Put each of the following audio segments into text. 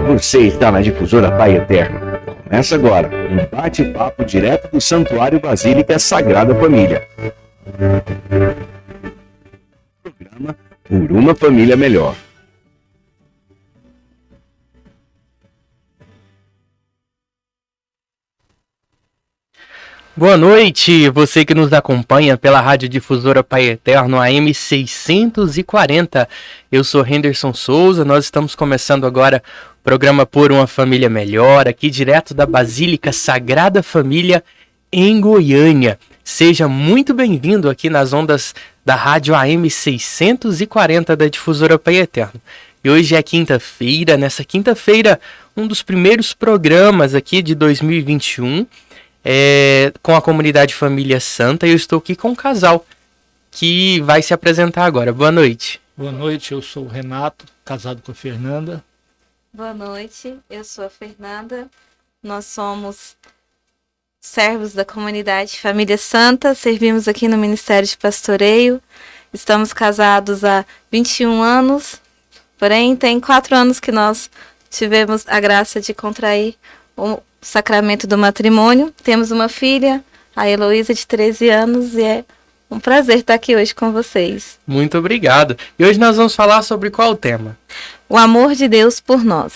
Você está na Difusora Pai Eterno. Começa agora um bate-papo direto do Santuário Basílica Sagrada Família. Programa Por uma Família Melhor. Boa noite, você que nos acompanha pela Rádio Difusora Pai Eterno AM 640. Eu sou Henderson Souza, nós estamos começando agora o programa Por uma Família Melhor, aqui direto da Basílica Sagrada Família em Goiânia. Seja muito bem-vindo aqui nas ondas da Rádio AM 640 da Difusora Pai Eterno. E hoje é quinta-feira, nessa quinta-feira, um dos primeiros programas aqui de 2021, com a comunidade Família Santa. Eu estou aqui com um casal que vai se apresentar agora. Boa noite. Boa noite, eu sou o Renato, casado com a Fernanda. Boa noite, eu sou a Fernanda. Nós somos servos da comunidade Família Santa, servimos aqui no Ministério de Pastoreio. Estamos casados há 21 anos, porém tem 4 anos que nós tivemos a graça de contrair o sacramento do matrimônio. Temos uma filha, a Heloísa, de 13 anos, e é um prazer estar aqui hoje com vocês. Muito obrigado. E hoje nós vamos falar sobre qual tema? O amor de Deus por nós.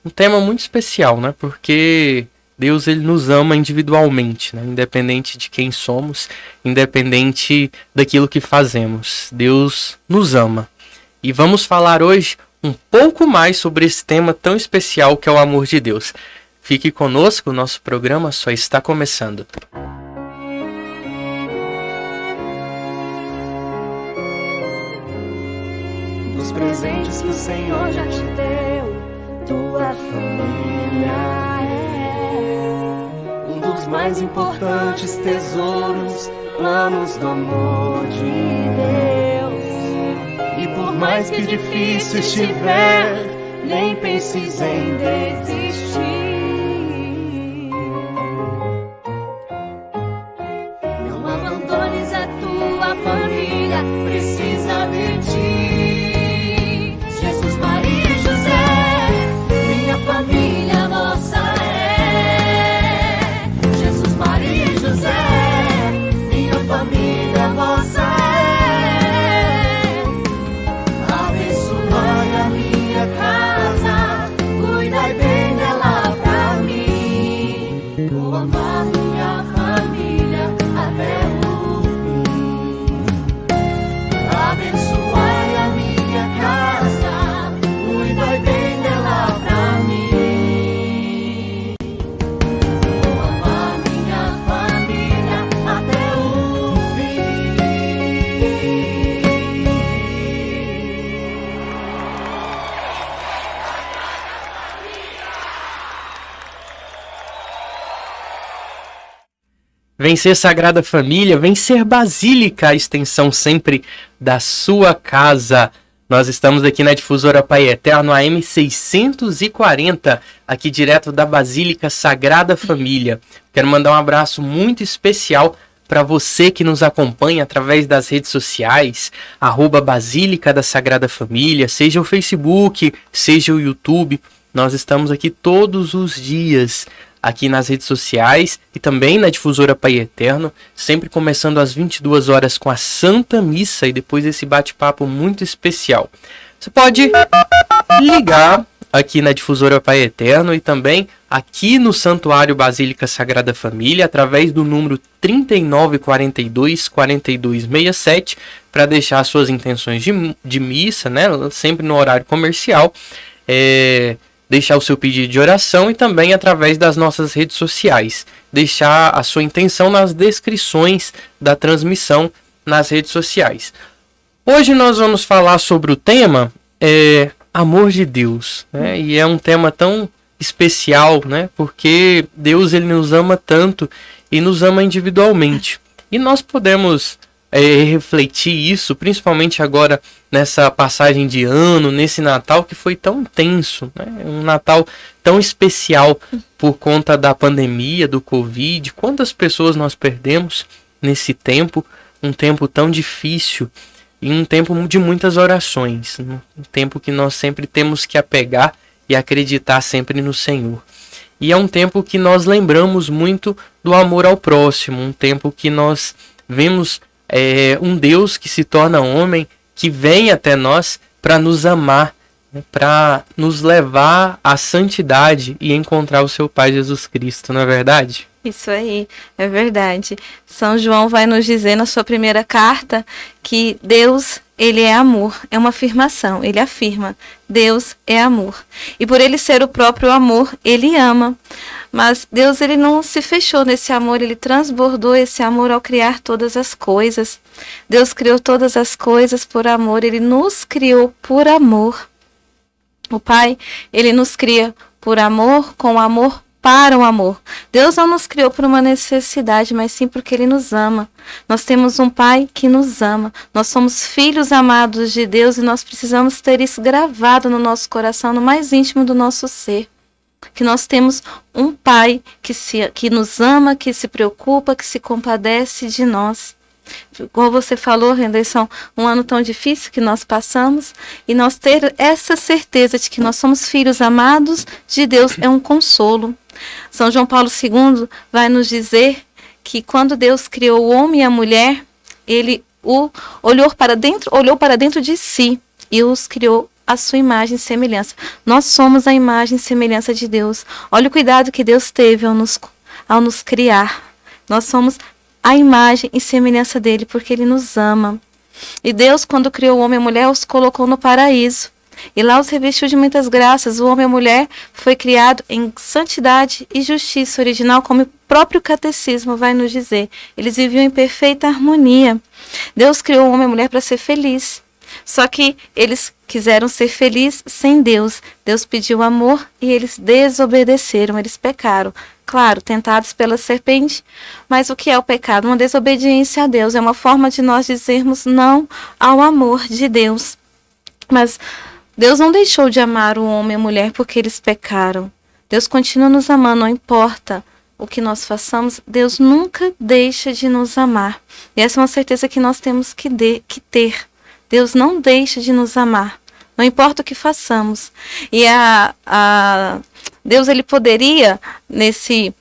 Um tema muito especial, né? Porque Deus, ele nos ama individualmente, né? Independente de quem somos, independente daquilo que fazemos. Deus nos ama. E vamos falar hoje um pouco mais sobre esse tema tão especial que é o amor de Deus. Fique conosco, o nosso programa só está começando. Dos presentes que o Senhor já te deu, tua família é um dos mais importantes tesouros, planos do amor de Deus. E por mais que difícil estiver, nem penses em desistir. Família precisa de ti. Jesus, Maria e José, minha família nossa é. Jesus, Maria e José, minha família nossa é. Abençoai a minha casa, cuidai bem dela pra mim. Vou amar minha família até o abençoai a minha casa, cuidai bem dela pra mim. Vou amar minha família até o fim. Vencer Sagrada Família, vencer Basílica, a extensão sempre da sua casa. Nós estamos aqui na Difusora Pai Eterno, AM 640, aqui direto da Basílica Sagrada Família. Quero mandar um abraço muito especial para você que nos acompanha através das redes sociais, @Basílica da Sagrada Família, seja o Facebook, seja o YouTube. Nós estamos aqui todos os dias, aqui nas redes sociais e também na Difusora Pai Eterno, sempre começando às 22 horas com a Santa Missa e depois esse bate-papo muito especial. Você pode ligar aqui na Difusora Pai Eterno e também aqui no Santuário Basílica Sagrada Família através do número 3942-4267 para deixar suas intenções de missa, né? Sempre no horário comercial, deixar o seu pedido de oração e também através das nossas redes sociais. Deixar a sua intenção nas descrições da transmissão nas redes sociais. Hoje nós vamos falar sobre o tema amor de Deus, né? E é um tema tão especial, né? Porque Deus, ele nos ama tanto e nos ama individualmente. E nós podemos refletir isso, principalmente agora nessa passagem de ano, nesse Natal que foi tão intenso, né? Um Natal tão especial por conta da pandemia, do Covid. Quantas pessoas nós perdemos nesse tempo, um tempo tão difícil, e um tempo de muitas orações, um tempo que nós sempre temos que apegar e acreditar sempre no Senhor. E é um tempo que nós lembramos muito do amor ao próximo, um tempo que nós vemos um Deus que se torna homem, que vem até nós para nos amar, para nos levar à santidade e encontrar o seu Pai Jesus Cristo, não é verdade? Isso aí, é verdade. São João vai nos dizer na sua primeira carta que Deus, ele é amor. É uma afirmação, ele afirma, Deus é amor. E por ele ser o próprio amor, ele ama. Mas Deus, ele não se fechou nesse amor, ele transbordou esse amor ao criar todas as coisas. Deus criou todas as coisas por amor, ele nos criou por amor. O Pai, ele nos cria por amor, com amor para o amor. Deus não nos criou por uma necessidade, mas sim porque ele nos ama. Nós temos um Pai que nos ama. Nós somos filhos amados de Deus e nós precisamos ter isso gravado no nosso coração, no mais íntimo do nosso ser. Que nós temos um Pai que nos ama, que se preocupa, que se compadece de nós. Como você falou, Henderson, um ano tão difícil que nós passamos, e nós ter essa certeza de que nós somos filhos amados de Deus é um consolo. São João Paulo II vai nos dizer que quando Deus criou o homem e a mulher, ele olhou para dentro de si e os criou à sua imagem e semelhança. Nós somos a imagem e semelhança de Deus. Olha o cuidado que Deus teve ao nos criar. Nós somos a imagem e semelhança dele, porque ele nos ama. E Deus, quando criou o homem e a mulher, os colocou no paraíso. E lá os revestiu de muitas graças. O homem e a mulher foi criado em santidade e justiça original, como o próprio catecismo vai nos dizer. Eles viviam em perfeita harmonia. Deus criou o homem e a mulher para ser feliz. Só que eles quiseram ser felizes sem Deus. Deus pediu amor e eles desobedeceram, eles pecaram. Claro, tentados pela serpente, mas o que é o pecado? Uma desobediência a Deus, é uma forma de nós dizermos não ao amor de Deus. Mas Deus não deixou de amar o homem e a mulher porque eles pecaram. Deus continua nos amando, não importa o que nós façamos, Deus nunca deixa de nos amar. E essa é uma certeza que nós temos que ter. Deus não deixa de nos amar, não importa o que façamos. E Deus, ele poderia, nesse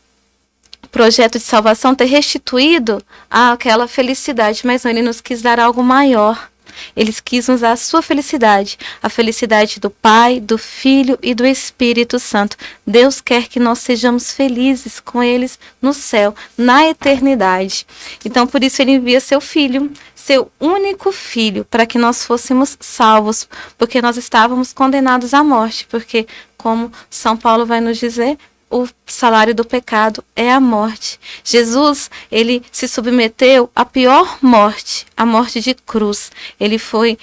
projeto de salvação, ter restituído aquela felicidade, mas não, ele nos quis dar algo maior. Ele quis nos dar a sua felicidade, a felicidade do Pai, do Filho e do Espírito Santo. Deus quer que nós sejamos felizes com eles no céu, na eternidade. Então, por isso, ele envia seu Filho, seu único Filho, para que nós fôssemos salvos, porque nós estávamos condenados à morte, porque, como São Paulo vai nos dizer, o salário do pecado é a morte. Jesus, ele se submeteu à pior morte, a morte de cruz. Ele foi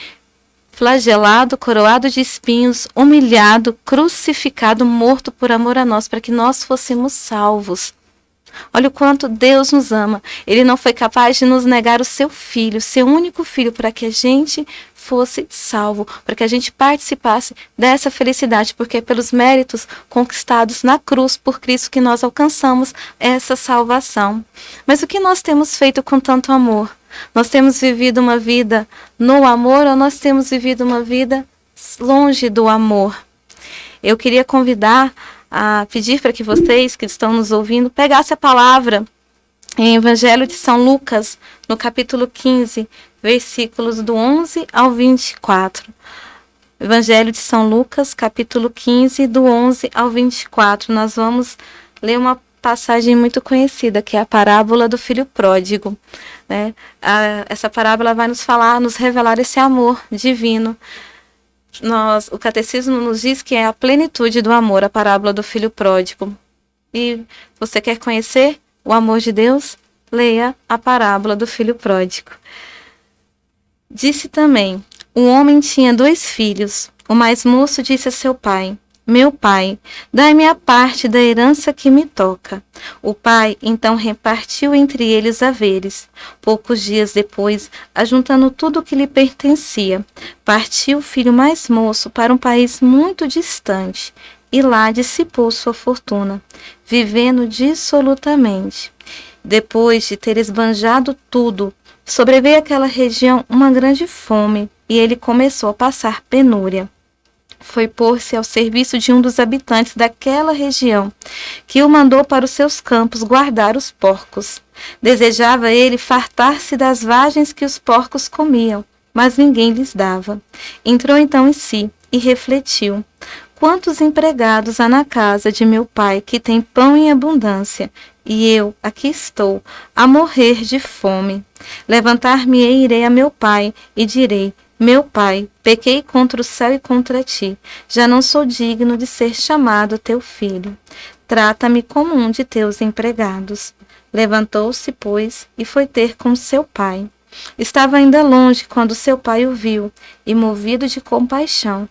flagelado, coroado de espinhos, humilhado, crucificado, morto por amor a nós, para que nós fôssemos salvos. Olha o quanto Deus nos ama. Ele não foi capaz de nos negar o seu Filho, seu único Filho, para que a gente fosse salvo, para que a gente participasse dessa felicidade, porque é pelos méritos conquistados na cruz por Cristo que nós alcançamos essa salvação. Mas o que nós temos feito com tanto amor? Nós temos vivido uma vida no amor ou nós temos vivido uma vida longe do amor? Eu queria convidar a pedir para que vocês que estão nos ouvindo pegassem a palavra em Evangelho de São Lucas, no capítulo 15, versículos do 11 ao 24. Evangelho de São Lucas, capítulo 15, do 11 ao 24. Nós vamos ler uma passagem muito conhecida, que é a parábola do filho pródigo. Né? Essa parábola vai nos falar, nos revelar esse amor divino. O catecismo nos diz que é a plenitude do amor, a parábola do filho pródigo. E você quer conhecer o amor de Deus? Leia a parábola do filho pródigo. Disse também, um homem tinha 2 filhos. O mais moço disse a seu pai, meu pai, dai-me a parte da herança que me toca. O pai então repartiu entre eles os haveres. Poucos dias depois, ajuntando tudo o que lhe pertencia, partiu o filho mais moço para um país muito distante, e lá dissipou sua fortuna, vivendo dissolutamente. Depois de ter esbanjado tudo, Sobreveio àquela região uma grande fome, e ele começou a passar penúria. Foi pôr-se ao serviço de um dos habitantes daquela região, que o mandou para os seus campos guardar os porcos. Desejava ele fartar-se das vagens que os porcos comiam, mas ninguém lhes dava. Entrou então em si e refletiu: quantos empregados há na casa de meu pai que tem pão em abundância, e eu aqui estou, a morrer de fome. Levantar-me-ei e irei a meu pai, e direi: meu pai, pequei contra o céu e contra ti. Já não sou digno de ser chamado teu filho. Trata-me como um de teus empregados. Levantou-se, pois, e foi ter com seu pai. Estava ainda longe quando seu pai o viu, e, movido de compaixão,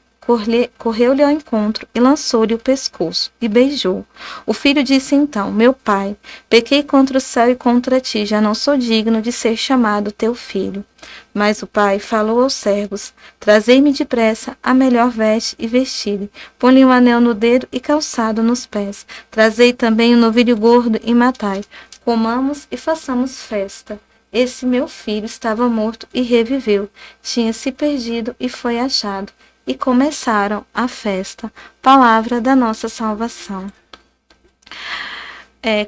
correu-lhe ao encontro e lançou-lhe o pescoço, e beijou. O filho disse então: meu pai, pequei contra o céu e contra ti, já não sou digno de ser chamado teu filho. Mas o pai falou aos servos: trazei-me depressa a melhor veste e vesti-lhe, põe-lhe um anel no dedo e calçado nos pés. Trazei também um novilho gordo e matai. Comamos e façamos festa. Esse meu filho estava morto e reviveu, tinha se perdido e foi achado. E começaram a festa. Palavra da nossa salvação.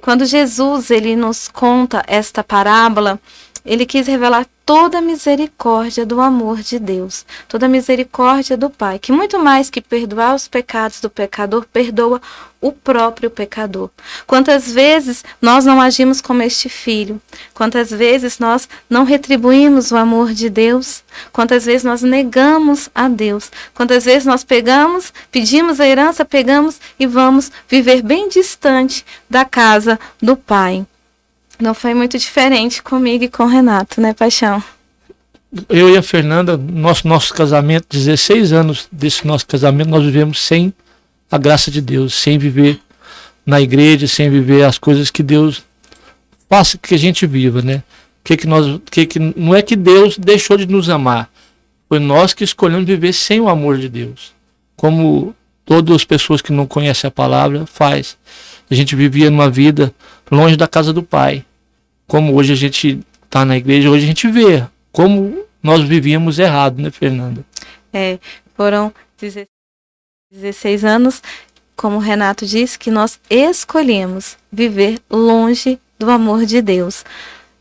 Quando Jesus ele nos conta esta parábola, ele quis revelar toda a misericórdia do amor de Deus, toda a misericórdia do Pai, que muito mais que perdoar os pecados do pecador, perdoa o próprio pecador. Quantas vezes nós não agimos como este filho? Quantas vezes nós não retribuímos o amor de Deus? Quantas vezes nós negamos a Deus? Quantas vezes nós pedimos a herança, pegamos e vamos viver bem distante da casa do Pai? Não foi muito diferente comigo e com o Renato, né, Paixão? Eu e a Fernanda, nosso casamento, 16 anos desse nosso casamento, nós vivemos sem a graça de Deus, sem viver na igreja, sem viver as coisas que Deus faça que a gente viva, né? Não é que Deus deixou de nos amar, foi nós que escolhemos viver sem o amor de Deus. Como todas as pessoas que não conhecem a palavra faz. A gente vivia numa vida longe da casa do Pai. Como hoje a gente está na igreja, hoje a gente vê como nós vivíamos errado, né, Fernanda? Foram 16 anos, como o Renato disse, que nós escolhemos viver longe do amor de Deus.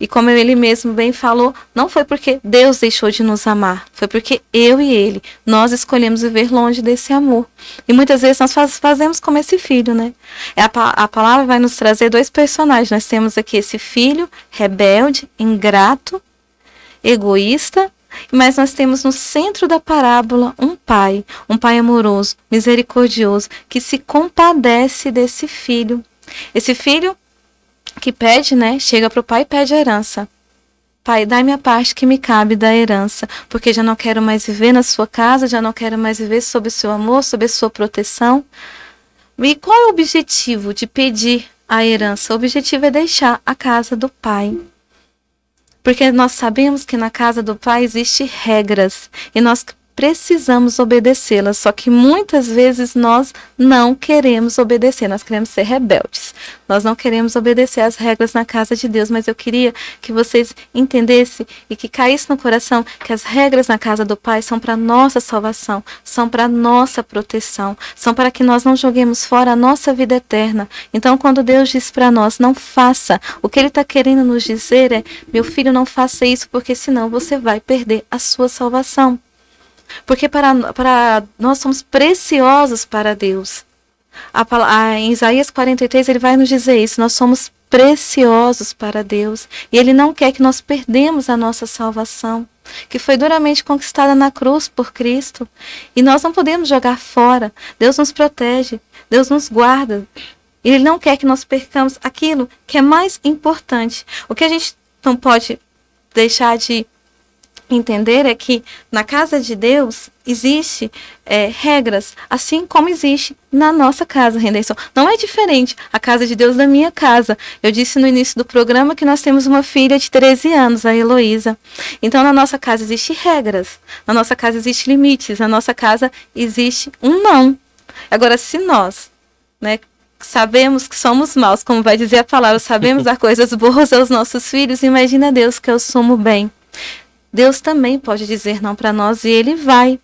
E como ele mesmo bem falou, não foi porque Deus deixou de nos amar, foi porque eu e ele, nós escolhemos viver longe desse amor. E muitas vezes nós fazemos como esse filho, né? A palavra vai nos trazer dois personagens. Nós temos aqui esse filho rebelde, ingrato, egoísta, mas nós temos no centro da parábola um pai amoroso, misericordioso, que se compadece desse filho. Esse filho que pede, né? Chega para o pai e pede a herança. Pai, dá-me a parte que me cabe da herança, porque já não quero mais viver na sua casa, já não quero mais viver sob o seu amor, sob a sua proteção. E qual é o objetivo de pedir a herança? O objetivo é deixar a casa do pai. Porque nós sabemos que na casa do pai existem regras e nós precisamos obedecê-las, só que muitas vezes nós não queremos obedecer, nós queremos ser rebeldes, nós não queremos obedecer às regras na casa de Deus, mas eu queria que vocês entendessem e que caísse no coração que as regras na casa do Pai são para nossa salvação, são para nossa proteção, são para que nós não joguemos fora a nossa vida eterna. Então quando Deus diz para nós, não faça, o que Ele está querendo nos dizer é, meu filho, não faça isso, porque senão você vai perder a sua salvação. Porque nós somos preciosos para Deus. Em Isaías 43 ele vai nos dizer isso, nós somos preciosos para Deus. E Ele não quer que nós perdemos a nossa salvação, que foi duramente conquistada na cruz por Cristo. E nós não podemos jogar fora. Deus nos protege, Deus nos guarda. E Ele não quer que nós percamos aquilo que é mais importante. O que a gente não pode deixar de entender é que na casa de Deus existe regras, assim como existe na nossa casa, Redenção. Não é diferente a casa de Deus da minha casa. Eu disse no início do programa que nós temos uma filha de 13 anos, a Heloísa. Então na nossa casa existem regras, na nossa casa existem limites, na nossa casa existe um não. Agora, se nós, né, sabemos que somos maus, como vai dizer a palavra, sabemos dar coisas boas aos nossos filhos, imagina Deus, que é o sumo bem. Deus também pode dizer não para nós e Ele vai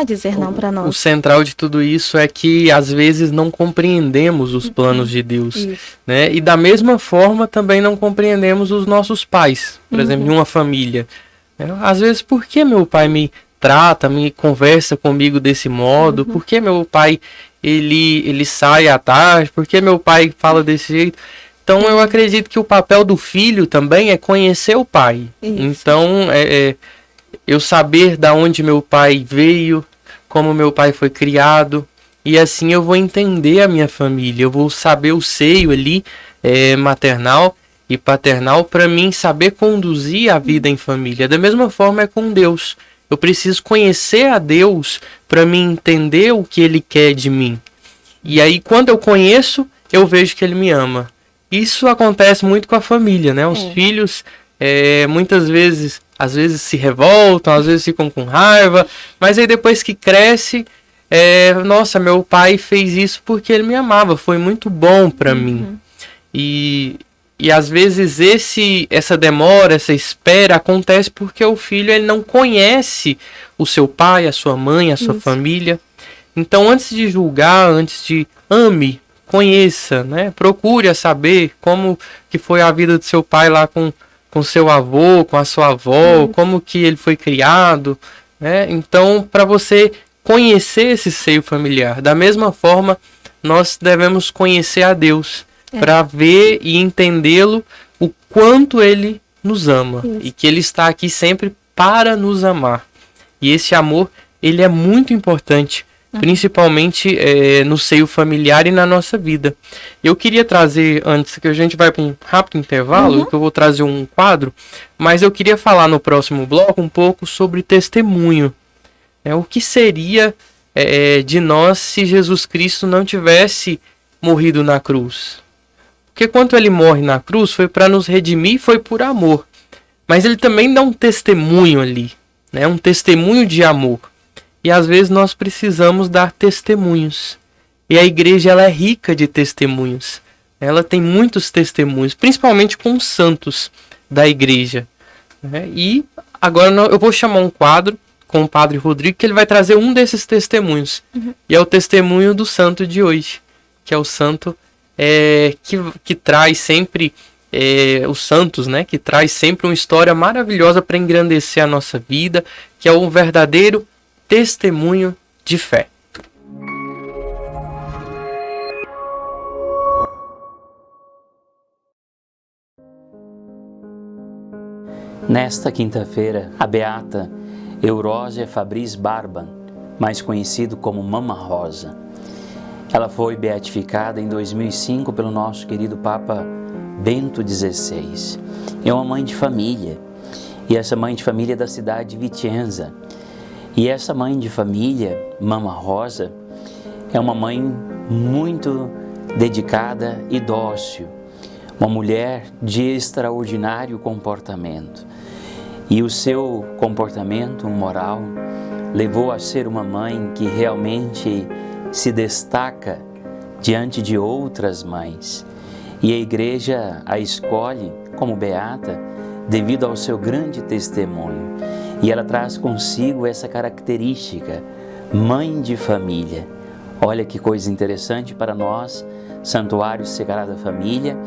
dizer não para O nós. central de tudo isso é que às vezes não compreendemos os planos de Deus, né? E da mesma forma também não compreendemos os nossos pais, por exemplo, em uma família. Às vezes, por que meu pai me trata, me conversa comigo desse modo? Por que meu pai ele sai à tarde? Por que meu pai fala desse jeito? Então eu acredito que o papel do filho também é conhecer o pai. Isso. Então eu saber da onde meu pai veio, como meu pai foi criado, e assim eu vou entender a minha família, eu vou saber o seio ali maternal e paternal para mim saber conduzir a vida em família. Da mesma forma é com Deus. Eu preciso conhecer a Deus para me entender o que Ele quer de mim. E aí quando eu conheço, eu vejo que Ele me ama. Isso acontece muito com a família, né? Os filhos muitas vezes, às vezes se revoltam, às vezes ficam com raiva, mas aí depois que cresce, nossa, meu pai fez isso porque ele me amava, foi muito bom para mim. E às vezes essa demora, essa espera acontece porque o filho ele não conhece o seu pai, a sua mãe, a sua família. Então antes de julgar, antes de ame, conheça, né? Procure saber como que foi a vida do seu pai lá com seu avô, com a sua avó, como que ele foi criado, né? Então, para você conhecer esse seio familiar, da mesma forma, nós devemos conhecer a Deus, para ver e entendê-lo o quanto Ele nos ama, e que Ele está aqui sempre para nos amar. E esse amor, ele é muito importante, principalmente no seio familiar e na nossa vida. Eu queria trazer, antes que a gente vai para um rápido intervalo, que eu vou trazer um quadro, mas eu queria falar no próximo bloco um pouco sobre testemunho. O que seria de nós se Jesus Cristo não tivesse morrido na cruz? Porque quando Ele morre na cruz foi para nos redimir, foi por amor. Mas Ele também dá um testemunho ali, né? Um testemunho de amor. E às vezes nós precisamos dar testemunhos. E a igreja ela é rica de testemunhos. Ela tem muitos testemunhos, principalmente com os santos da igreja. E agora eu vou chamar um quadro com o Padre Rodrigo, que ele vai trazer um desses testemunhos. E é o testemunho do santo de hoje, que é o santo que traz sempre, os santos, né? Que traz sempre uma história maravilhosa para engrandecer a nossa vida, que é um verdadeiro testemunho de fé. Nesta quinta-feira, a beata Eurósia Fabris Barban, mais conhecido como Mama Rosa, ela foi beatificada em 2005 pelo nosso querido Papa Bento XVI. É uma mãe de família, e essa mãe de família é da cidade de Vicenza. E essa mãe de família, Mama Rosa, é uma mãe muito dedicada e dócil, uma mulher de extraordinário comportamento. E o seu comportamento moral levou a ser uma mãe que realmente se destaca diante de outras mães. E a igreja a escolhe como beata devido ao seu grande testemunho. E ela traz consigo essa característica, mãe de família. Olha que coisa interessante para nós, Santuário Sagrada Família,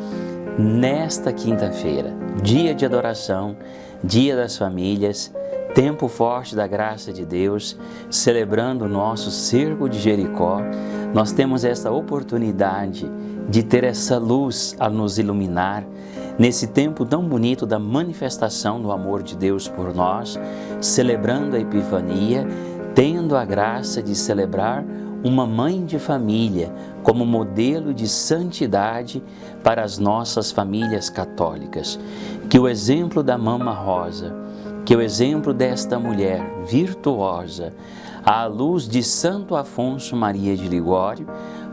nesta quinta-feira, dia de adoração, dia das famílias, tempo forte da graça de Deus, celebrando o nosso cerco de Jericó, nós temos essa oportunidade de ter essa luz a nos iluminar, nesse tempo tão bonito da manifestação do amor de Deus por nós, celebrando a Epifania, tendo a graça de celebrar uma mãe de família como modelo de santidade para as nossas famílias católicas. Que o exemplo da Mama Rosa, que o exemplo desta mulher virtuosa, à luz de Santo Afonso Maria de Ligório,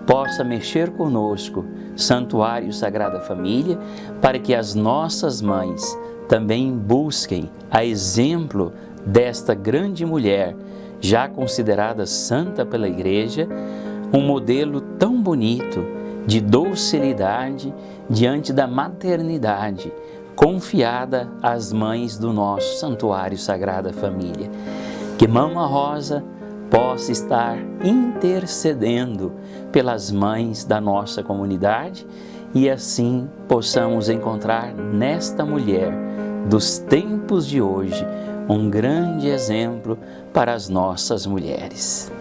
possa mexer conosco, Santuário Sagrada Família, para que as nossas mães também busquem, a exemplo desta grande mulher, já considerada santa pela Igreja, um modelo tão bonito de docilidade diante da maternidade confiada às mães do nosso Santuário Sagrada Família. Que Mama Rosa possa estar intercedendo pelas mães da nossa comunidade e assim possamos encontrar nesta mulher dos tempos de hoje um grande exemplo para as nossas mulheres.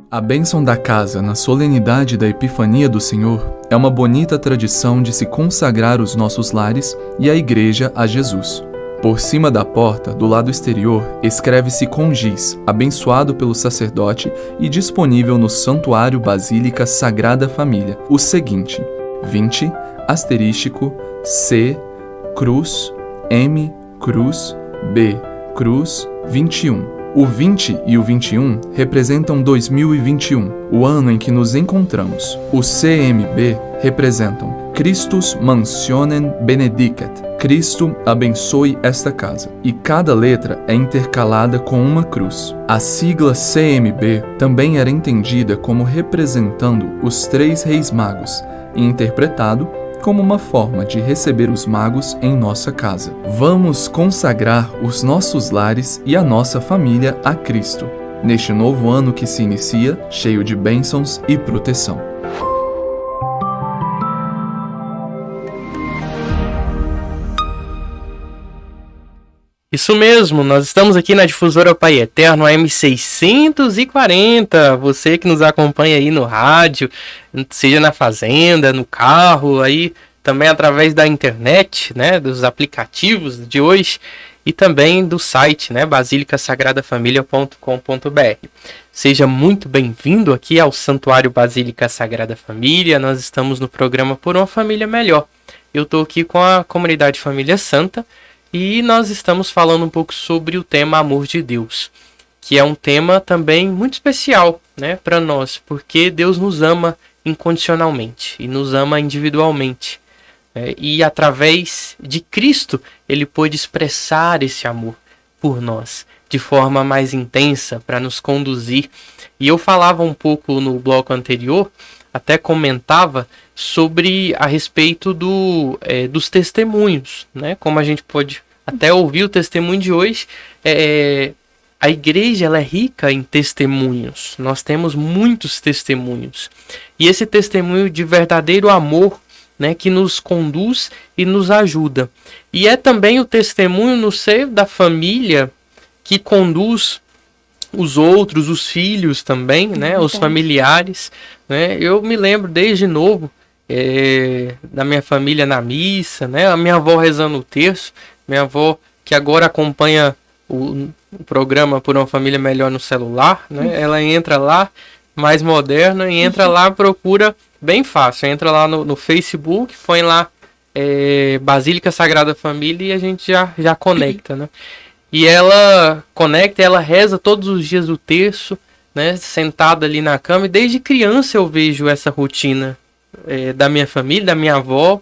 A bênção da casa na solenidade da Epifania do Senhor é uma bonita tradição de se consagrar os nossos lares e a Igreja a Jesus. Por cima da porta, do lado exterior, escreve-se com giz, abençoado pelo sacerdote e disponível no Santuário Basílica Sagrada Família, o seguinte: 20, asterístico, C, cruz, M, cruz, B, cruz, 21. O 20 e o 21 representam 2021, o ano em que nos encontramos. O CMB representam Christus mansionem benedicat, Cristo abençoe esta casa, e cada letra é intercalada com uma cruz. A sigla CMB também era entendida como representando os 3 reis magos, e interpretado como uma forma de receber os magos em nossa casa. Vamos consagrar os nossos lares e a nossa família a Cristo, neste novo ano que se inicia, cheio de bênçãos e proteção. Isso mesmo, nós estamos aqui na Difusora Pai Eterno, AM 640. Você que nos acompanha aí no rádio, seja na fazenda, no carro, aí também através da internet, né, dos aplicativos de hoje e também do site, né, basilicasagradafamilia.com.br. Seja muito bem-vindo aqui ao Santuário Basílica Sagrada Família. Nós estamos no programa Por uma Família Melhor. Eu estou aqui com a comunidade Família Santa. E nós estamos falando um pouco sobre o tema Amor de Deus, que é um tema também muito especial, né, para nós, porque Deus nos ama incondicionalmente e nos ama individualmente. E através de Cristo, Ele pôde expressar esse amor por nós de forma mais intensa para nos conduzir. E eu falava um pouco no bloco anterior, até comentava sobre a respeito dos testemunhos, né? Como a gente pode até ouvir o testemunho de hoje, a igreja ela é rica em testemunhos. Nós temos muitos testemunhos. E esse testemunho de verdadeiro amor, né, que nos conduz e nos ajuda. E é também o testemunho no seio da família que conduz os outros, os filhos também, né, os familiares, né. Eu me lembro desde novo da minha família na missa, né, a minha avó rezando o terço, minha avó que agora acompanha o programa Por uma Família Melhor no celular, né, ela entra lá, mais moderna, e entra lá, procura bem fácil, entra lá no Facebook, põe lá Basílica Sagrada Família e a gente já conecta, né. E ela conecta, ela reza todos os dias o terço, né, sentada ali na cama. E desde criança eu vejo essa rotina da minha família, da minha avó,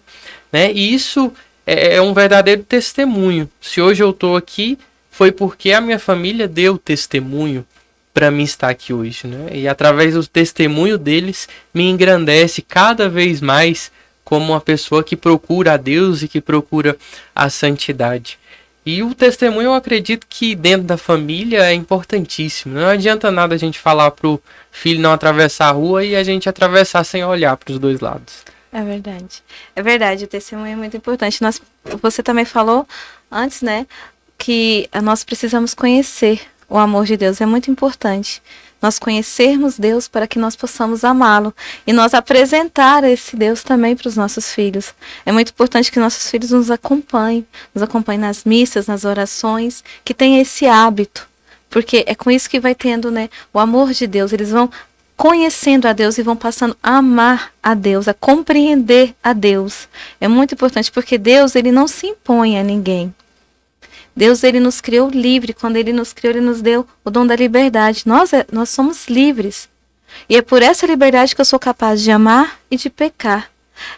né, e isso é um verdadeiro testemunho. Se hoje eu estou aqui, foi porque a minha família deu testemunho para mim estar aqui hoje, né, e através do testemunho deles me engrandece cada vez mais como uma pessoa que procura a Deus e que procura a santidade. E o testemunho, eu acredito que dentro da família é importantíssimo. Não adianta nada a gente falar pro filho não atravessar a rua e a gente atravessar sem olhar para os dois lados. É verdade. É verdade, o testemunho é muito importante. Você também falou antes, né, que nós precisamos conhecer o amor de Deus. É muito importante nós conhecermos Deus para que nós possamos amá-lo e nós apresentar esse Deus também para os nossos filhos. É muito importante que nossos filhos nos acompanhem nas missas, nas orações, que tenham esse hábito, porque é com isso que vai tendo, né, o amor de Deus. Eles vão conhecendo a Deus e vão passando a amar a Deus, a compreender a Deus. É muito importante porque Deus, ele não se impõe a ninguém. Deus, ele nos criou livre. Quando ele nos criou, ele nos deu o dom da liberdade. Nós somos livres. E é por essa liberdade que eu sou capaz de amar e de pecar.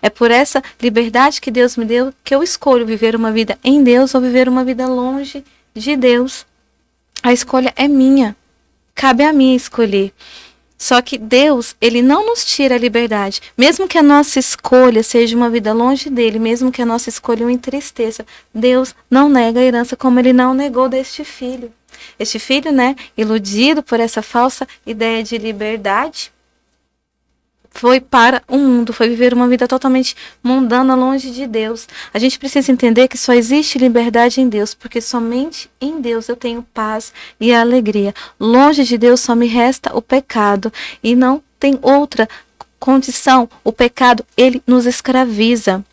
É por essa liberdade que Deus me deu que eu escolho viver uma vida em Deus ou viver uma vida longe de Deus. A escolha é minha. cabe a mim escolher. Só que Deus, ele não nos tira a liberdade. Mesmo que a nossa escolha seja uma vida longe dele, mesmo que a nossa escolha o entristeça, Deus não nega a herança como ele não negou deste filho. Este filho, né, iludido por essa falsa ideia de liberdade, foi para o mundo, foi viver uma vida totalmente mundana, longe de Deus. A gente precisa entender que só existe liberdade em Deus, porque somente em Deus eu tenho paz e alegria. Longe de Deus só me resta o pecado, e não tem outra condição. O pecado, ele nos escraviza,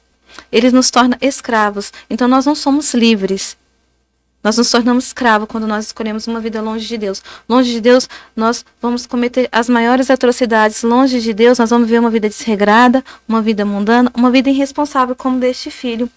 ele nos torna escravos. Então nós não somos livres. Nós nos tornamos escravos quando nós escolhemos uma vida longe de Deus. Longe de Deus, nós vamos cometer as maiores atrocidades. Longe de Deus, nós vamos viver uma vida desregrada, uma vida mundana, uma vida irresponsável como deste filho.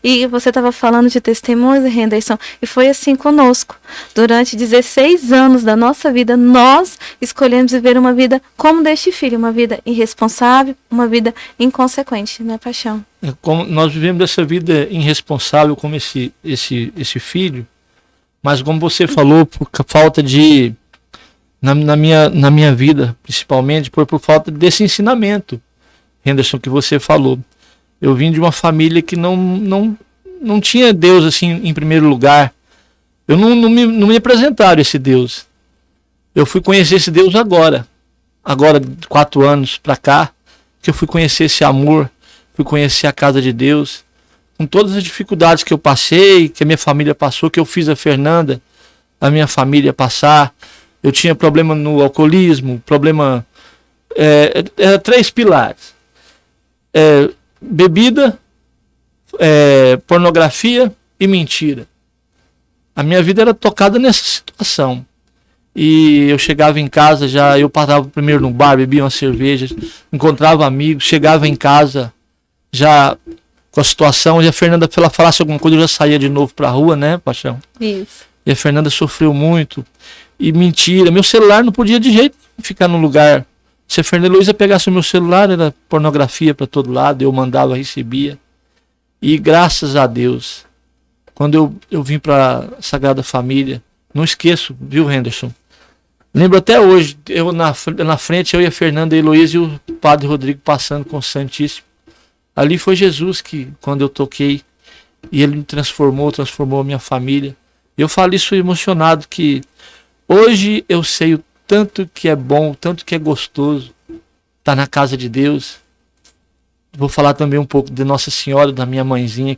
E você estava falando de testemunhos, Henderson, e foi assim conosco. Durante 16 anos da nossa vida, nós escolhemos viver uma vida como deste filho, uma vida irresponsável, uma vida inconsequente, né, Paixão? Como nós vivemos essa vida irresponsável como esse filho, mas como você falou, por falta de, na minha vida, principalmente, por falta desse ensinamento, Henderson, que você falou. Eu vim de uma família que não tinha Deus assim em primeiro lugar. Eu não me apresentaram esse Deus. Eu fui conhecer esse Deus agora, 4 anos para cá, que eu fui conhecer esse amor, fui conhecer a casa de Deus, com todas as dificuldades que eu passei, que a minha família passou, que eu fiz a Fernanda, a minha família passar. Eu tinha problema no alcoolismo, problema... Era 3 pilares. Bebida, pornografia e mentira. A minha vida era tocada nessa situação. E eu chegava em casa, eu parava primeiro no bar, bebia uma cerveja, encontrava amigos, chegava em casa já com a situação, e a Fernanda, se ela falasse alguma coisa, eu já saía de novo pra rua, né, Paixão? Isso. E a Fernanda sofreu muito. E mentira, meu celular não podia de jeito ficar no lugar. Se a Fernanda Luísa pegasse o meu celular, era pornografia para todo lado, eu mandava, recebia. E graças a Deus, quando eu vim para a Sagrada Família, não esqueço, viu, Henderson? Lembro até hoje, eu na frente, eu e a Fernanda, a Heloísa e o Padre Rodrigo passando com o Santíssimo. Ali foi Jesus que, quando eu toquei, e ele me transformou a minha família. Eu falo isso emocionado, que hoje eu sei o tanto que é bom, tanto que é gostoso estar na casa de Deus. Vou falar também um pouco de Nossa Senhora, da minha mãezinha,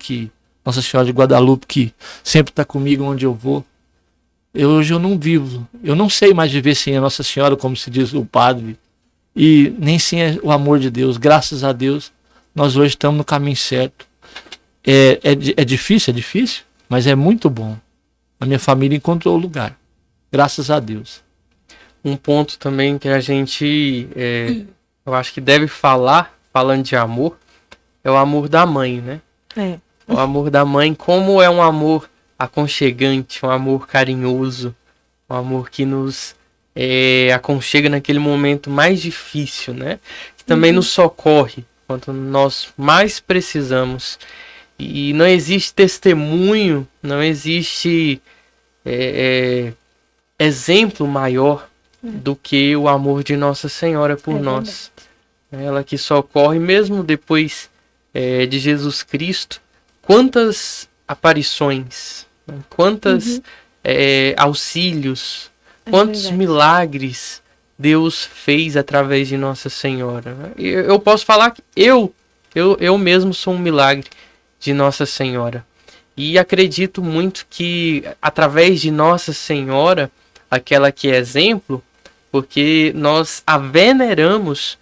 Nossa Senhora de Guadalupe, que sempre está comigo onde eu vou. Hoje eu não vivo, eu não sei mais viver sem a Nossa Senhora, como se diz o padre, e nem sem o amor de Deus. Graças a Deus, nós hoje estamos no caminho certo. É difícil, mas é muito bom. A minha família encontrou o lugar, graças a Deus. Um ponto também que a gente, eu acho que deve falando de amor, é o amor da mãe, né? O amor da mãe, como é um amor aconchegante, um amor carinhoso, um amor que nos aconchega naquele momento mais difícil, né? Que também nos socorre quando nós mais precisamos. E não existe testemunho, não existe exemplo maior do que o amor de Nossa Senhora por nós. Ela que socorre, mesmo depois de Jesus Cristo, quantas aparições, né? Quantos auxílios, quantos milagres Deus fez através de Nossa Senhora. Eu posso falar que eu mesmo sou um milagre de Nossa Senhora. E acredito muito que através de Nossa Senhora, aquela que é exemplo, porque nós a veneramos,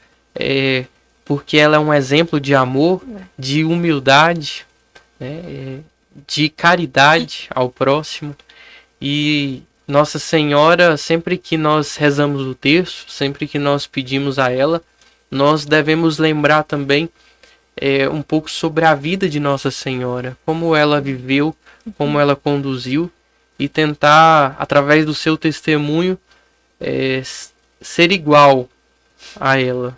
porque ela é um exemplo de amor, de humildade, né, de caridade ao próximo. E Nossa Senhora, sempre que nós rezamos o terço, sempre que nós pedimos a ela, nós devemos lembrar também um pouco sobre a vida de Nossa Senhora, como ela viveu, como ela conduziu, e tentar, através do seu testemunho, ser igual a ela,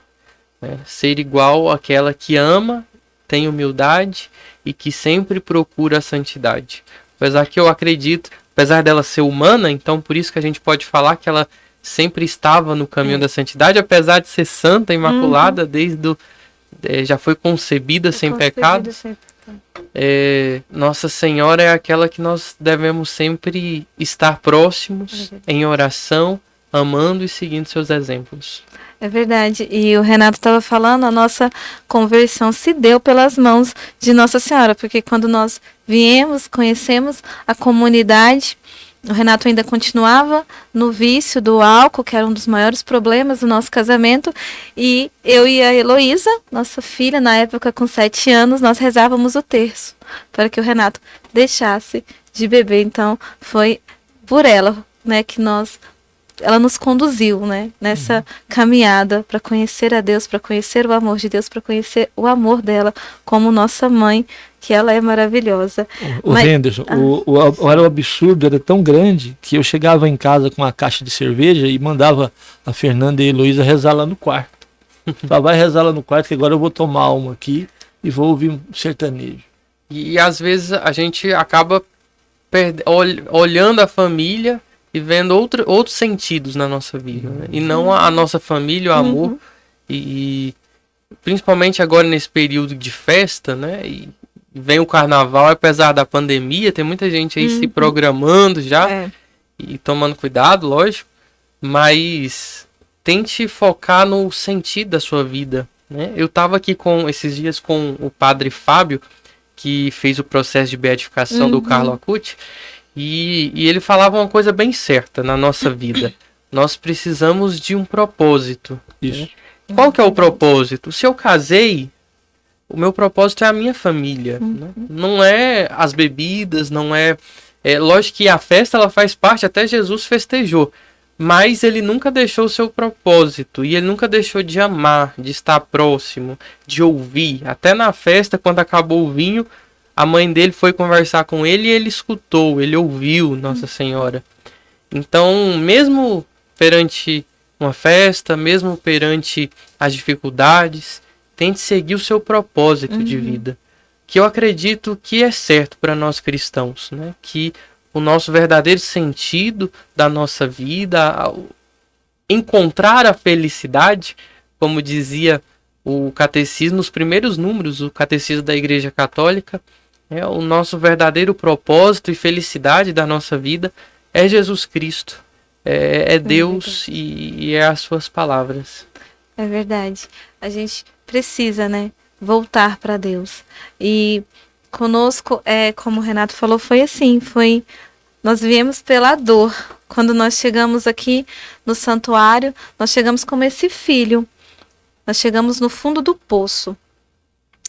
né? Ser igual àquela que ama, tem humildade e que sempre procura a santidade. Apesar que eu acredito, apesar dela ser humana, então por isso que a gente pode falar que ela sempre estava no caminho da santidade, apesar de ser santa, imaculada, já foi concebida sem pecado. Nossa Senhora é aquela que nós devemos sempre estar próximos, em oração, amando e seguindo seus exemplos. É verdade. E o Renato estava falando, a nossa conversão se deu pelas mãos de Nossa Senhora, porque quando nós viemos, conhecemos a comunidade, o Renato ainda continuava no vício do álcool, que era um dos maiores problemas do nosso casamento, e eu e a Heloísa, nossa filha, na época com 7 anos, nós rezávamos o terço para que o Renato deixasse de beber. Então, foi por ela, né, que ela nos conduziu, né, nessa caminhada para conhecer a Deus, para conhecer o amor de Deus, para conhecer o amor dela como nossa mãe, que ela é maravilhosa. Henderson, o absurdo era tão grande que eu chegava em casa com uma caixa de cerveja e mandava a Fernanda e a Heloísa rezar lá no quarto. Falava, vai rezar lá no quarto que agora eu vou tomar uma aqui e vou ouvir um sertanejo. E às vezes a gente acaba olhando a família e vendo outros sentidos na nossa vida, né? E não a nossa família, o amor, e principalmente agora nesse período de festa, né? E vem o carnaval, apesar da pandemia, tem muita gente aí se programando já e tomando cuidado, lógico, mas tente focar no sentido da sua vida, né? Eu estava aqui esses dias com o padre Fábio, que fez o processo de beatificação do Carlo Acuti, e ele falava uma coisa bem certa na nossa vida. Nós precisamos de um propósito. Isso. Né? Qual que é o propósito? Se eu casei, o meu propósito é a minha família. Né? Não é as bebidas, não é... Lógico que a festa ela faz parte, até Jesus festejou. Mas ele nunca deixou o seu propósito. E ele nunca deixou de amar, de estar próximo, de ouvir. Até na festa, quando acabou o vinho, a mãe dele foi conversar com ele e ele escutou, ele ouviu Nossa Senhora. Então, mesmo perante uma festa, mesmo perante as dificuldades, tente seguir o seu propósito de vida. Que eu acredito que é certo para nós cristãos, né? Que o nosso verdadeiro sentido da nossa vida, encontrar a felicidade, como dizia o catecismo, nos primeiros números, o catecismo da Igreja Católica, o nosso verdadeiro propósito e felicidade da nossa vida é Jesus Cristo, é Deus e é as suas palavras. É verdade. A gente precisa, né, voltar para Deus. E conosco, como o Renato falou, foi assim, nós viemos pela dor. Quando nós chegamos aqui no santuário, nós chegamos como esse filho. Nós chegamos no fundo do poço.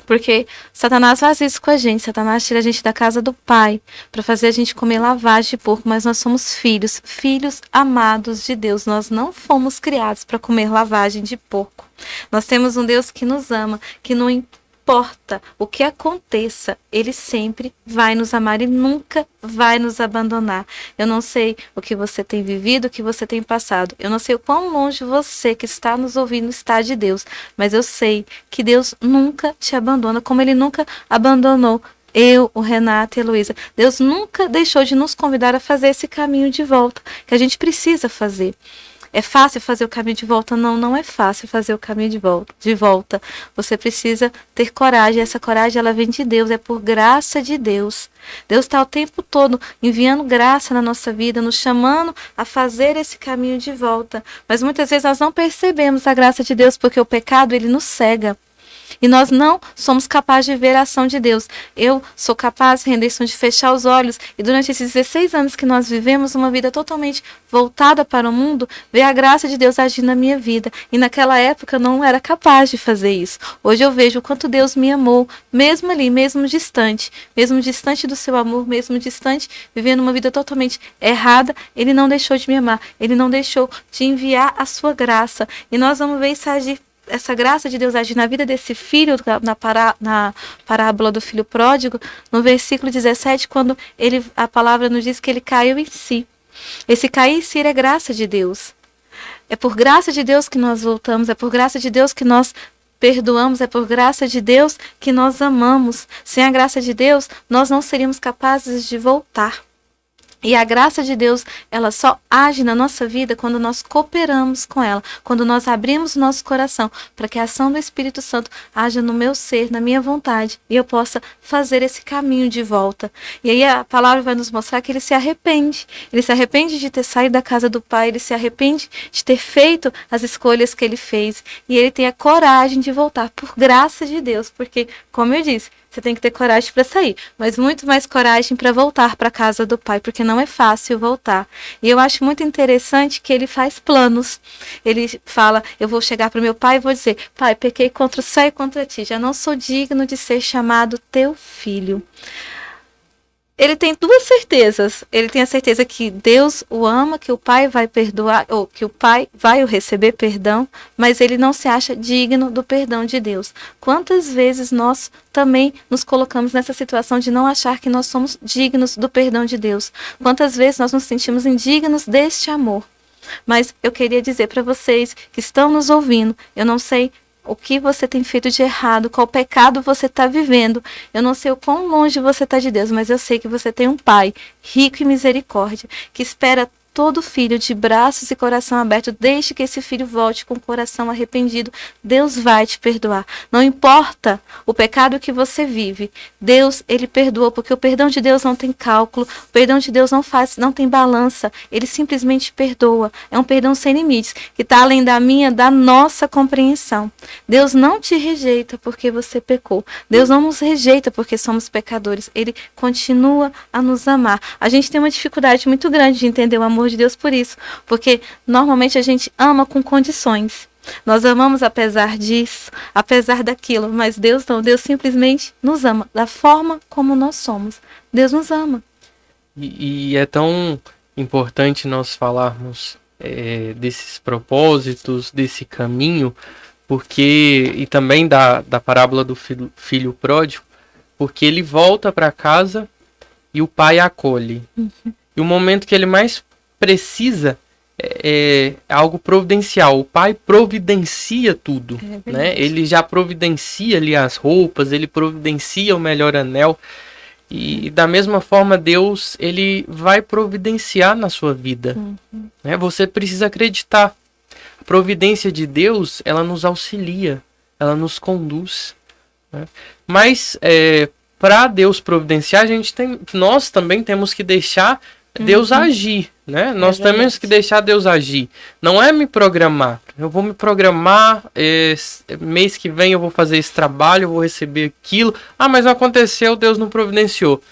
Porque Satanás faz isso com a gente. Satanás tira a gente da casa do Pai para fazer a gente comer lavagem de porco. Mas nós somos filhos amados de Deus. Nós não fomos criados para comer lavagem de porco. Nós temos um Deus que nos ama, que não importa o que aconteça, Ele sempre vai nos amar e nunca vai nos abandonar. Eu não sei o que você tem vivido, o que você tem passado. Eu não sei o quão longe você que está nos ouvindo está de Deus. Mas eu sei que Deus nunca te abandona, como Ele nunca abandonou eu, o Renato e a Heloísa. Deus nunca deixou de nos convidar a fazer esse caminho de volta, que a gente precisa fazer. É fácil fazer o caminho de volta? Não, não é fácil fazer o caminho de volta. Você precisa ter coragem. Essa coragem, ela vem de Deus, é por graça de Deus. Deus está o tempo todo enviando graça na nossa vida, nos chamando a fazer esse caminho de volta. Mas muitas vezes nós não percebemos a graça de Deus, porque o pecado, ele nos cega. E nós não somos capazes de ver a ação de Deus. Eu sou capaz, Henderson, de fechar os olhos e durante esses 16 anos que nós vivemos uma vida totalmente voltada para o mundo, ver a graça de Deus agir na minha vida. E naquela época eu não era capaz de fazer isso. Hoje eu vejo o quanto Deus me amou, mesmo ali, mesmo distante do seu amor, mesmo distante, vivendo uma vida totalmente errada, Ele não deixou de me amar. Ele não deixou de enviar a sua graça. E nós vamos ver isso agir. Essa graça de Deus agir na vida desse filho, na parábola do filho pródigo, no versículo 17, quando a palavra nos diz que ele caiu em si. Esse cair em si é graça de Deus. É por graça de Deus que nós voltamos, é por graça de Deus que nós perdoamos, é por graça de Deus que nós amamos. Sem a graça de Deus, nós não seríamos capazes de voltar. E a graça de Deus, ela só age na nossa vida quando nós cooperamos com ela, quando nós abrimos o nosso coração para que a ação do Espírito Santo haja no meu ser, na minha vontade, e eu possa fazer esse caminho de volta. E aí a palavra vai nos mostrar que ele se arrepende. Ele se arrepende de ter saído da casa do Pai, ele se arrepende de ter feito as escolhas que ele fez. E ele tem a coragem de voltar, por graça de Deus, porque, como eu disse, você tem que ter coragem para sair, mas muito mais coragem para voltar para a casa do Pai, porque não é fácil voltar. E eu acho muito interessante que ele faz planos. Ele fala, eu vou chegar para o meu pai e vou dizer, pai, pequei contra o céu e contra ti, já não sou digno de ser chamado teu filho. Ele tem duas certezas. Ele tem a certeza que Deus o ama, que o Pai vai perdoar, ou que o Pai vai o receber perdão, mas ele não se acha digno do perdão de Deus. Quantas vezes nós também nos colocamos nessa situação de não achar que nós somos dignos do perdão de Deus? Quantas vezes nós nos sentimos indignos deste amor? Mas eu queria dizer para vocês que estão nos ouvindo, eu não sei o que você tem feito de errado, qual pecado você está vivendo. Eu não sei o quão longe você está de Deus, mas eu sei que você tem um Pai rico em misericórdia, que espera todo filho de braços e coração aberto, desde que esse filho volte com o coração arrependido. Deus vai te perdoar. Não importa o pecado que você vive, Deus, ele perdoa, porque o perdão de Deus não tem cálculo, o perdão de Deus não tem balança, ele simplesmente perdoa. É um perdão sem limites, que está além da nossa compreensão. Deus não te rejeita porque você pecou. Deus não nos rejeita porque somos pecadores. Ele continua a nos amar. A gente tem uma dificuldade muito grande de entender o amor de Deus por isso, porque normalmente a gente ama com condições. Nós amamos apesar disso, apesar daquilo, mas Deus não. Deus simplesmente nos ama da forma como nós somos. Deus nos ama. E é tão importante nós falarmos desses propósitos, desse caminho, porque, e também da parábola do filho pródigo, porque ele volta para casa e o pai acolhe. E o momento que ele mais precisa é algo providencial. O pai providencia tudo, né? Ele já providencia ali as roupas, ele providencia o melhor anel. E da mesma forma, Deus, ele vai providenciar na sua vida. Né? Você precisa acreditar. A providência de Deus, ela nos auxilia, ela nos conduz. Né? Mas para Deus providenciar, nós também temos que deixar Deus agir, né? Nós temos que deixar Deus agir. Não é me programar. Eu vou me programar, mês que vem eu vou fazer esse trabalho, eu vou receber aquilo. Ah, mas não aconteceu, Deus não providenciou.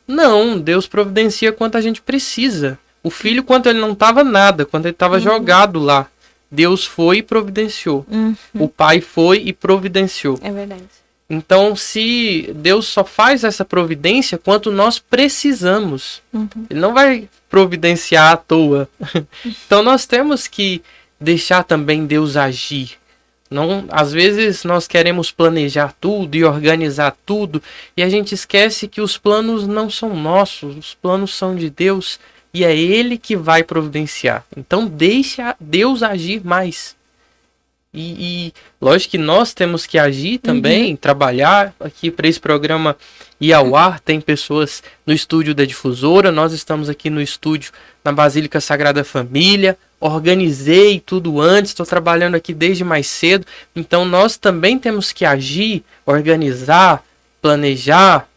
Não, Deus providencia quanto a gente precisa. O filho, quando ele não estava nada, quando ele estava jogado lá, Deus foi e providenciou. O pai foi e providenciou. É verdade. Então, se Deus só faz essa providência quanto nós precisamos, ele não vai providenciar à toa. Então, nós temos que deixar também Deus agir. Não, às vezes, nós queremos planejar tudo e organizar tudo, e a gente esquece que os planos não são nossos, os planos são de Deus, e é Ele que vai providenciar. Então, deixa Deus agir mais. E lógico que nós temos que agir também, trabalhar aqui para esse programa ir ao ar. Tem pessoas no estúdio da Difusora, nós estamos aqui no estúdio na Basílica Sagrada Família. Organizei tudo antes, estou trabalhando aqui desde mais cedo. Então nós também temos que agir, organizar, planejar.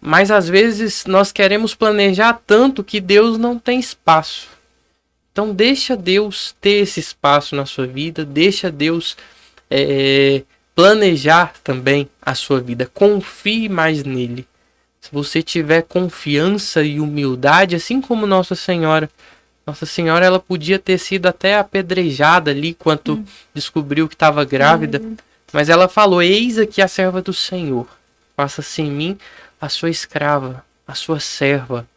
Mas às vezes nós queremos planejar tanto que Deus não tem espaço. Então deixa Deus ter esse espaço na sua vida, deixa Deus planejar também a sua vida. Confie mais nele. Se você tiver confiança e humildade, assim como Nossa Senhora, ela podia ter sido até apedrejada ali quando descobriu que estava grávida, mas ela falou: eis aqui a serva do Senhor, faça-se em mim a sua escrava, a sua serva.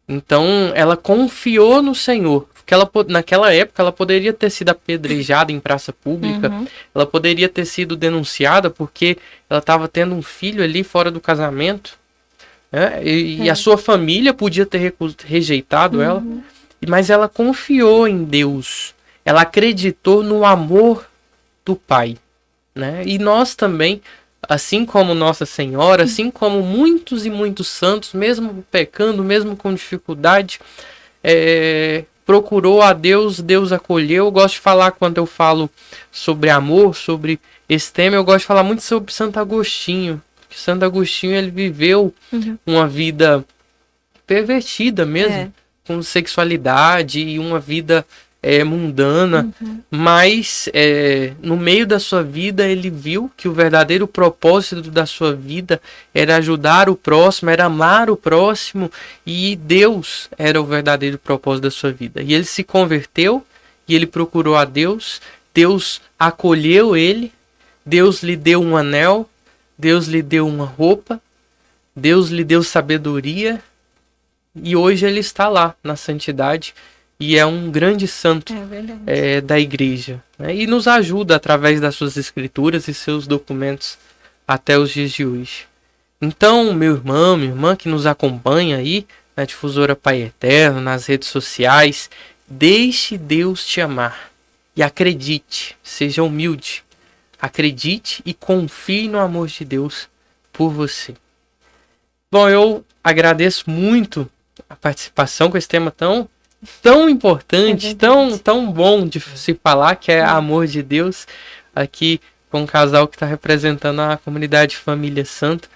Então ela confiou no Senhor, porque naquela época ela poderia ter sido apedrejada em praça pública, ela poderia ter sido denunciada porque ela estava tendo um filho ali fora do casamento, né? E a sua família podia ter rejeitado ela, mas ela confiou em Deus, ela acreditou no amor do Pai, né? E nós também assim como Nossa Senhora, assim como muitos e muitos santos, mesmo pecando, mesmo com dificuldade, procurou a Deus, Deus acolheu. Eu gosto de falar, quando eu falo sobre amor, sobre esse tema, eu gosto de falar muito sobre Santo Agostinho. Que Santo Agostinho, ele viveu uma vida pervertida mesmo, com sexualidade e uma vida mundana, mas no meio da sua vida ele viu que o verdadeiro propósito da sua vida era ajudar o próximo, era amar o próximo, e Deus era o verdadeiro propósito da sua vida. E ele se converteu e ele procurou a Deus, Deus acolheu ele, Deus lhe deu um anel, Deus lhe deu uma roupa, Deus lhe deu sabedoria, e hoje ele está lá na santidade e é um grande santo da igreja, né? E nos ajuda através das suas escrituras e seus documentos até os dias de hoje. Então, meu irmão, minha irmã que nos acompanha aí na Difusora Pai Eterno, nas redes sociais, deixe Deus te amar e acredite, seja humilde, acredite e confie no amor de Deus por você. Bom, eu agradeço muito a participação com esse tema tão importante, tão bom de se falar, que é amor de Deus, aqui com um casal que está representando a comunidade Família Santa.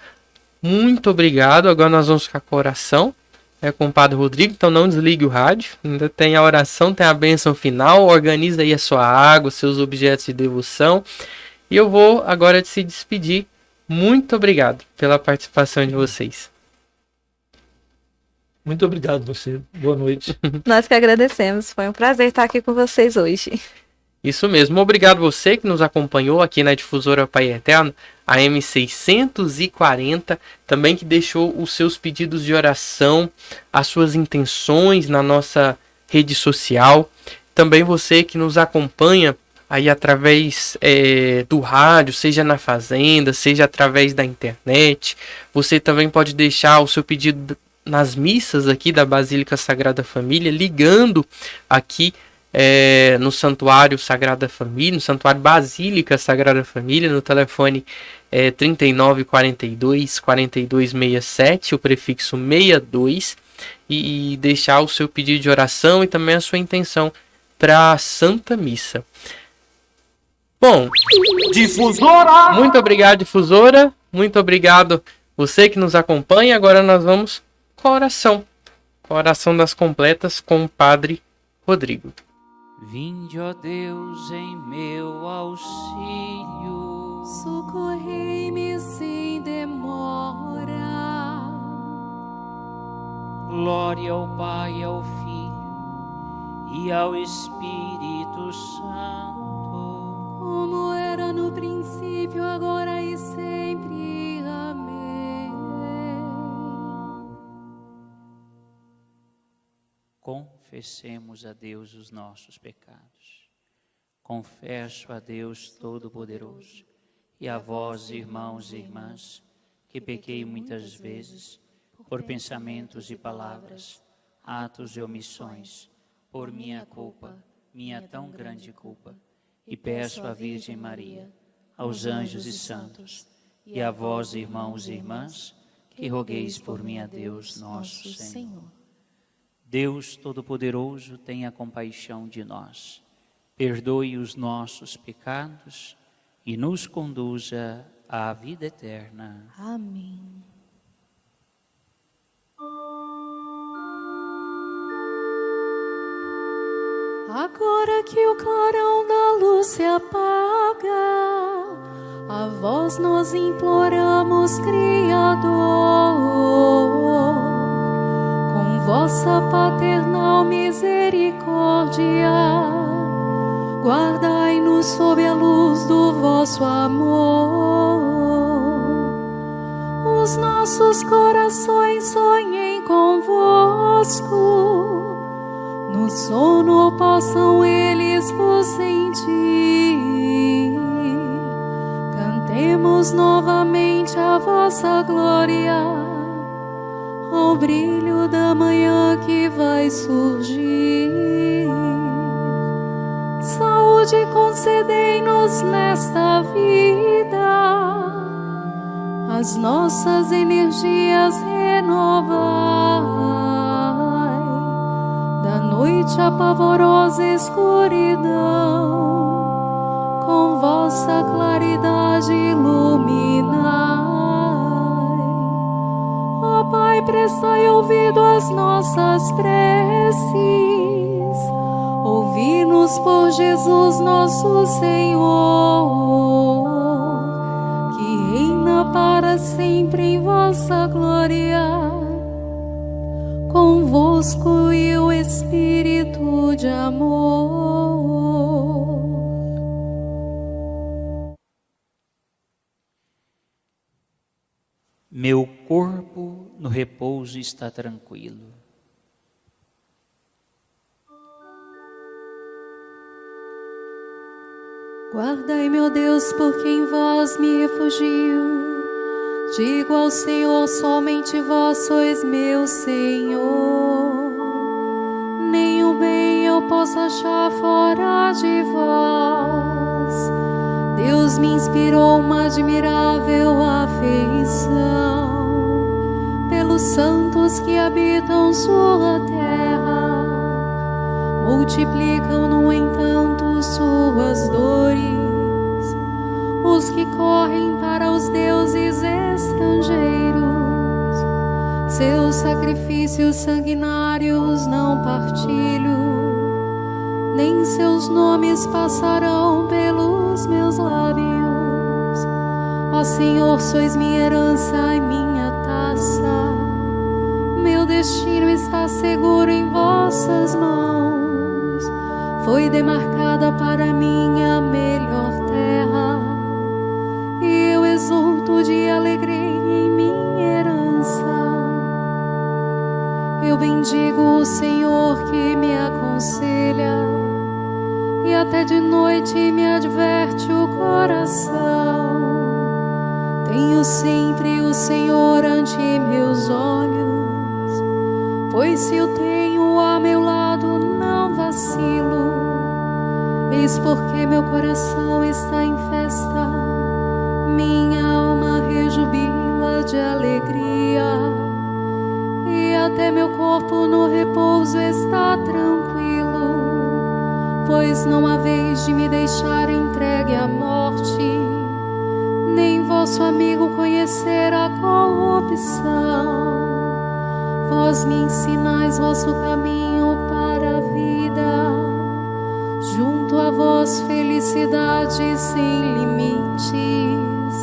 Muito obrigado. Agora nós vamos ficar com a oração, com o Padre Rodrigo, então não desligue o rádio, ainda tem a oração, tem a bênção final, organiza aí a sua água, seus objetos de devoção, e eu vou agora se despedir. Muito obrigado pela participação de vocês. Muito obrigado você. Boa noite. Nós que agradecemos. Foi um prazer estar aqui com vocês hoje. Isso mesmo. Obrigado você que nos acompanhou aqui na Difusora Pai Eterno, a M640, também que deixou os seus pedidos de oração, as suas intenções na nossa rede social. Também você que nos acompanha aí através do rádio, seja na fazenda, seja através da internet. Você também pode deixar o seu pedido nas missas aqui da Basílica Sagrada Família, ligando aqui no Santuário Sagrada Família, no Santuário Basílica Sagrada Família, no telefone 3942-4267, o prefixo 62, e deixar o seu pedido de oração e também a sua intenção para a Santa Missa. Bom, Difusora! Muito obrigado, Difusora. Muito obrigado você que nos acompanha. Agora nós vamos com a oração das completas com o Padre Rodrigo. Vinde, ó Deus, em meu auxílio, Socorrei-me sem demora. glória ao Pai, ao Filho e ao Espírito Santo, Como era no princípio, agora e sempre. Amém. confessemos a Deus os nossos pecados. Confesso a Deus Todo-Poderoso e a vós, irmãos e irmãs, que pequei muitas vezes por pensamentos e palavras, atos e omissões, por minha culpa, minha tão grande culpa, e peço à Virgem Maria, aos anjos e santos, e a vós, irmãos e irmãs, que rogueis por mim a Deus nosso Senhor. Deus Todo-Poderoso, tenha compaixão de nós, perdoe os nossos pecados e nos conduza à vida eterna. Amém. Agora que o clarão da luz se apaga, a vós nós imploramos, Criador, com vossa paternal misericórdia, guardai-nos sob a luz do vosso amor. Os nossos corações sonhem convosco, no sono possam eles vos sentir. Cantemos novamente a vossa glória, ao brilho da manhã que vai surgir. Saúde concedei-nos nesta vida, as nossas energias renovai, da noite a pavorosa escuridão, com vossa claridade iluminai. Ó Pai, prestai ouvido às nossas preces, ouvi-nos por Jesus nosso Senhor, que reina para sempre em vossa glória, convosco e o Espírito de amor. Meu corpo no repouso está tranquilo. Guardai, meu Deus, porque em vós me refugio. Digo ao Senhor, somente vós sois meu Senhor. Nenhum bem eu posso achar fora de vós. Deus me inspirou uma admirável afeição pelos santos que habitam sua terra. Multiplicam, no entanto, suas dores os que correm para os deuses estrangeiros. Seus sacrifícios sanguinários não partilho, nem seus nomes passarão pelos meus lábios. Ó Senhor, sois minha herança e minha taça, meu destino está seguro em vossas mãos. Foi demarcada para mim a melhor terra, e eu exulto de alegria em minha herança. Eu bendigo o Senhor que me aconselha, e até de noite me adverte o coração. Tenho sempre o Senhor ante meus olhos, pois se o tenho a meu lado não vacilo. Eis porque meu coração está em festa, minha alma rejubila de alegria, e até meu corpo no repouso está tranquilo, pois não há vez de me deixar entregue à morte, nem vosso amigo conhecer a corrupção. Vós me ensinais vosso caminho para a vida, junto a vós felicidade sem limites,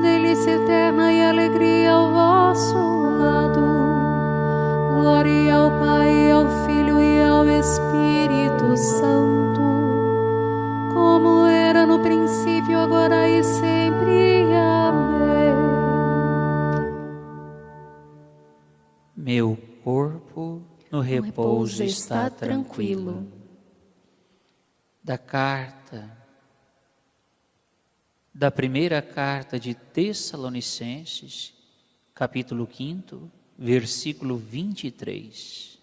delícia eterna e alegria ao vosso lado. Glória ao Pai, ao Filho e ao Espírito Santo, como era no princípio, agora e sempre. Amém. Meu corpo no repouso está tranquilo. Da primeira carta de Tessalonicenses, capítulo 5, versículo 23.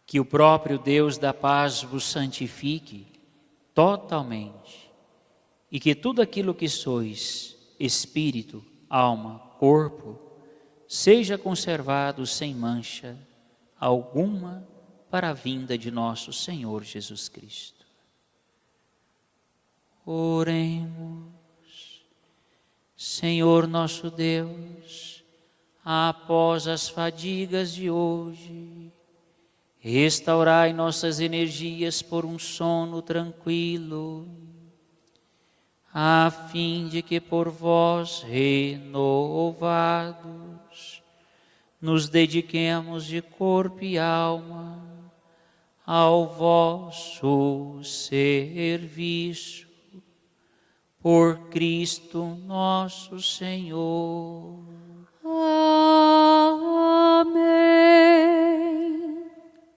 Que o próprio Deus da paz vos santifique totalmente, e que tudo aquilo que sois, espírito, alma, corpo, seja conservado sem mancha alguma para a vinda de nosso Senhor Jesus Cristo. Oremos. Senhor nosso Deus, após as fadigas de hoje, restaurai nossas energias por um sono tranquilo, a fim de que por vós renovados, nos dediquemos de corpo e alma ao vosso serviço, por Cristo nosso Senhor. Amém.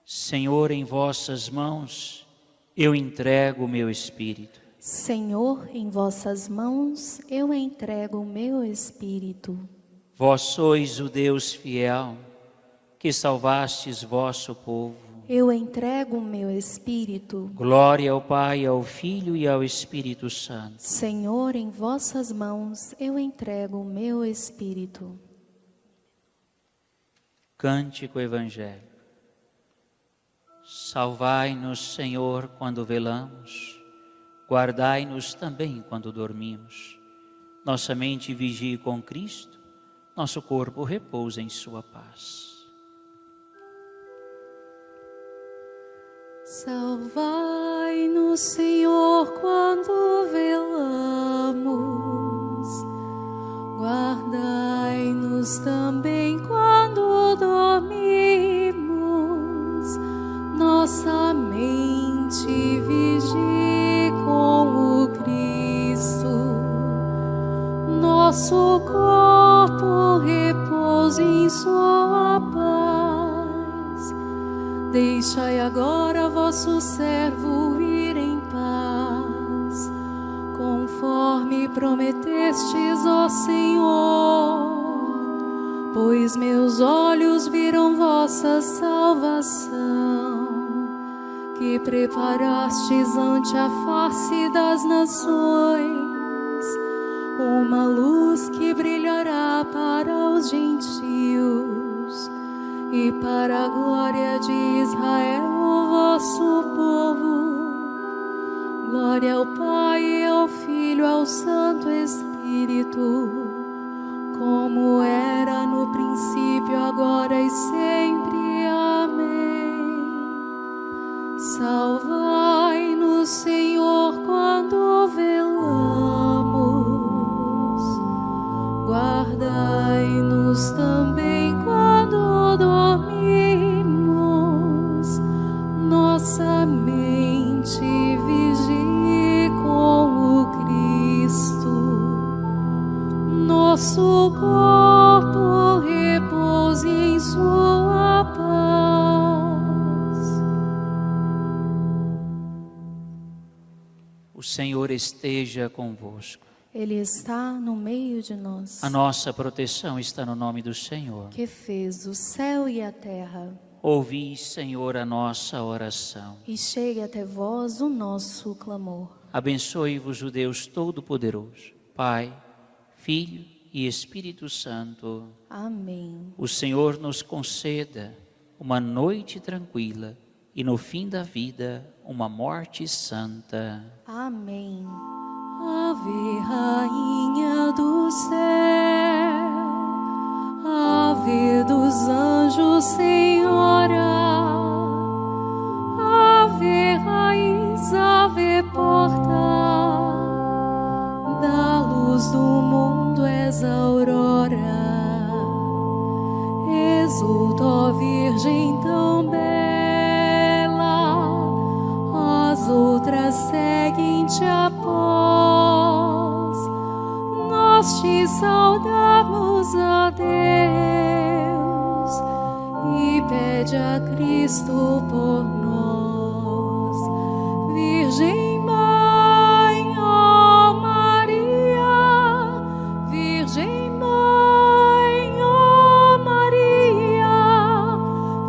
Senhor, em vossas mãos eu entrego o meu espírito. Senhor, em vossas mãos eu entrego o meu espírito. Vós sois o Deus fiel, que salvastes vosso povo eu entrego o meu espírito. Glória ao Pai, ao Filho e ao Espírito Santo. Senhor, em vossas mãos eu entrego o meu espírito. Cântico evangélico. Salvai-nos, Senhor, quando velamos, guardai-nos também quando dormimos. Nossa mente vigie com Cristo, nosso corpo repousa em sua paz. Salvai-nos, Senhor, quando velamos, guardai-nos também quando dormimos. Nossa mente vigie com o Cristo, nosso corpo repousa em sua paz. Deixai agora vosso servo ir em paz, conforme prometestes, ó Senhor. Pois meus olhos viram vossa salvação, que preparastes ante a face das nações, uma luz que brilhará para os gentios e para a glória de Israel, o vosso povo. Glória ao Pai, ao Filho, ao Santo Espírito, como era no princípio, agora e sempre. Amém. Salvai-nos, Senhor, quando velamos, guardai-nos também quando dormimos. Nossa mente vigie com o Cristo, nosso corpo repouse em sua paz. O Senhor esteja convosco. Ele está no meio de nós. A nossa proteção está no nome do Senhor. Que fez o céu e a terra. Ouvi, Senhor, a nossa oração. E chegue até vós o nosso clamor. Abençoe-vos o Deus Todo-Poderoso, Pai, Filho e Espírito Santo. Amém. O Senhor nos conceda uma noite tranquila e no fim da vida uma morte santa. Amém. Ave, Rainha do céu, Ave dos anjos, Senhora, Ave raiz, Ave porta da luz do mundo, és a aurora. Exulta, ó Virgem tão bela, as outras seguem-te após. Nós te saudamos, ó Deus, e pede a Cristo por nós. Virgem Mãe, ó Maria, Virgem Mãe, ó Maria,